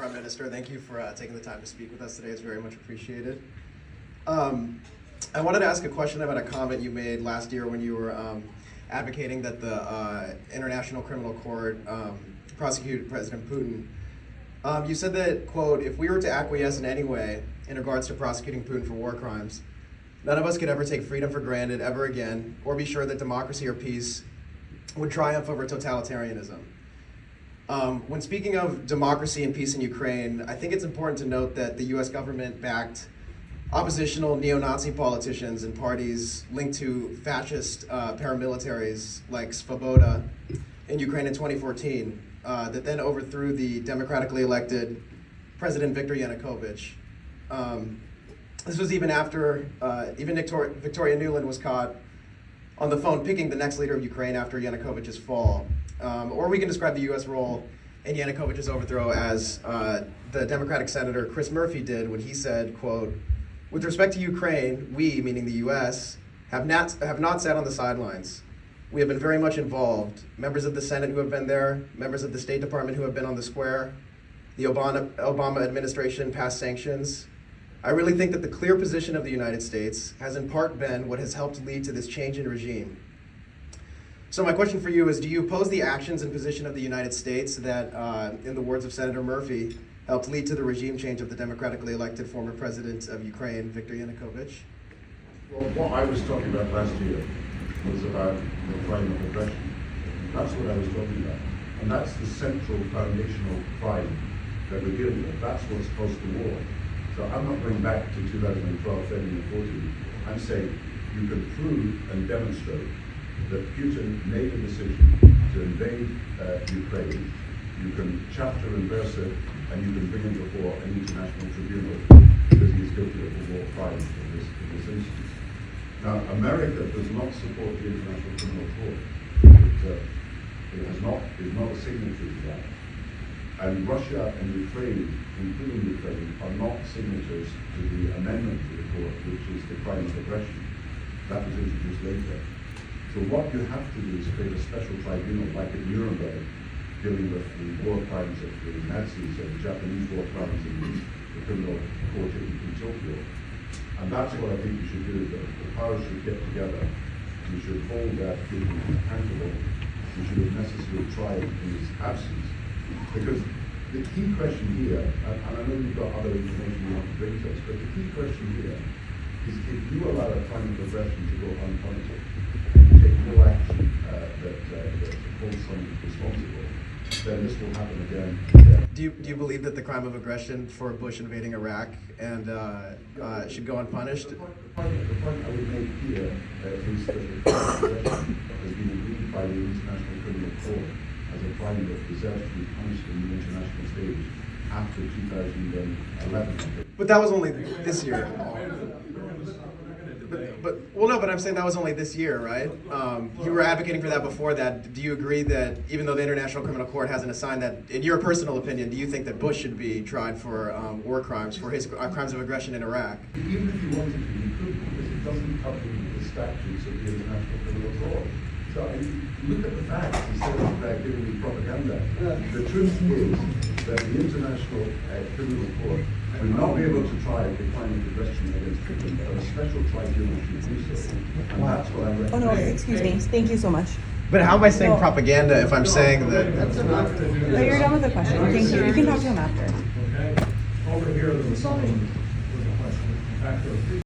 Prime Minister. Thank you for taking the time to speak with us today. It's very much appreciated. I wanted to ask a question about a comment you made last year when you were advocating that the International Criminal Court prosecute President Putin. You said that, quote, if we were to acquiesce in any way in regards to prosecuting Putin for war crimes, none of us could ever take freedom for granted ever again, or be sure that democracy or peace would triumph over totalitarianism. When speaking of democracy and peace in Ukraine, I think it's important to note that the US government backed oppositional neo-Nazi politicians and parties linked to fascist paramilitaries like Svoboda in Ukraine in 2014 that then overthrew the democratically elected President Viktor Yanukovych. This was even after Victoria Nuland was caught on the phone picking the next leader of Ukraine after Yanukovych's fall. Or we can describe the US role in Yanukovych's overthrow as the Democratic Senator Chris Murphy did when he said, quote, with respect to Ukraine, we, meaning the US, have not sat on the sidelines. We have been very much involved. Members of the Senate who have been there, members of the State Department who have been on the square, the Obama administration passed sanctions. I really think that the clear position of the United States has in part been what has helped lead to this change in regime. So my question for you is, do you oppose the actions and position of the United States that, in the words of Senator Murphy, helped lead to the regime change of the democratically elected former president of Ukraine, Viktor Yanukovych? Well, what I was talking about last year was about the crime of aggression. That's what I was talking about. And that's the central foundational crime that we're dealing with. That's what's caused the war. So I'm not going back to 2012, 13 and 14. I'm saying you can prove and demonstrate that Putin made a decision to invade Ukraine. You can chapter and verse it, and you can bring him before an international tribunal because he is guilty of a war crime in this instance. Now, America does not support the International Criminal Court. It is not a signatory to that. And Russia and Ukraine, including Ukraine, are not signatories to the amendment to the court, which is the crime of aggression. That was introduced later. So what you have to do is create a special tribunal, like at Nuremberg, dealing with the war crimes of the Nazis and the Japanese war crimes in the criminal court in Tokyo. And that's what I think we should do. The powers should get together. We should hold Putin accountable. We should have necessarily tried in his absence. Because the key question here, and I know you've got other information you want to bring to us, but the key question here is if you allow a crime of aggression to go unpunished, and you take no action that holds someone responsible, then this will happen again and again. Do you believe that the crime of aggression for Bush invading Iraq and should go unpunished? The point I would make here is that the crime of aggression has been agreed by the International Criminal Court as a crime that deserves to be punished in the international stage after 2011. But that was only this year. But I'm saying that was only this year, right? You were advocating for that before that. Do you agree that even though the International Criminal Court hasn't assigned that, in your personal opinion, do you think that Bush should be tried for war crimes, for his crimes of aggression in Iraq? Even if you wanted to, you could, because it doesn't cover the statutes of the International Criminal Court. So I mean, look at the facts instead of giving me propaganda. The truth is that the International Criminal Court will not be able to try the crime of aggression against Putin, but a special tribunal should do so. And that's what I'm recommending. Oh no, excuse me. Thank you so much. But how am I saying propaganda if I'm saying that? No, you're done with the question. Thank you. You can talk to him after. Okay. Over here, there was something with a question. Back to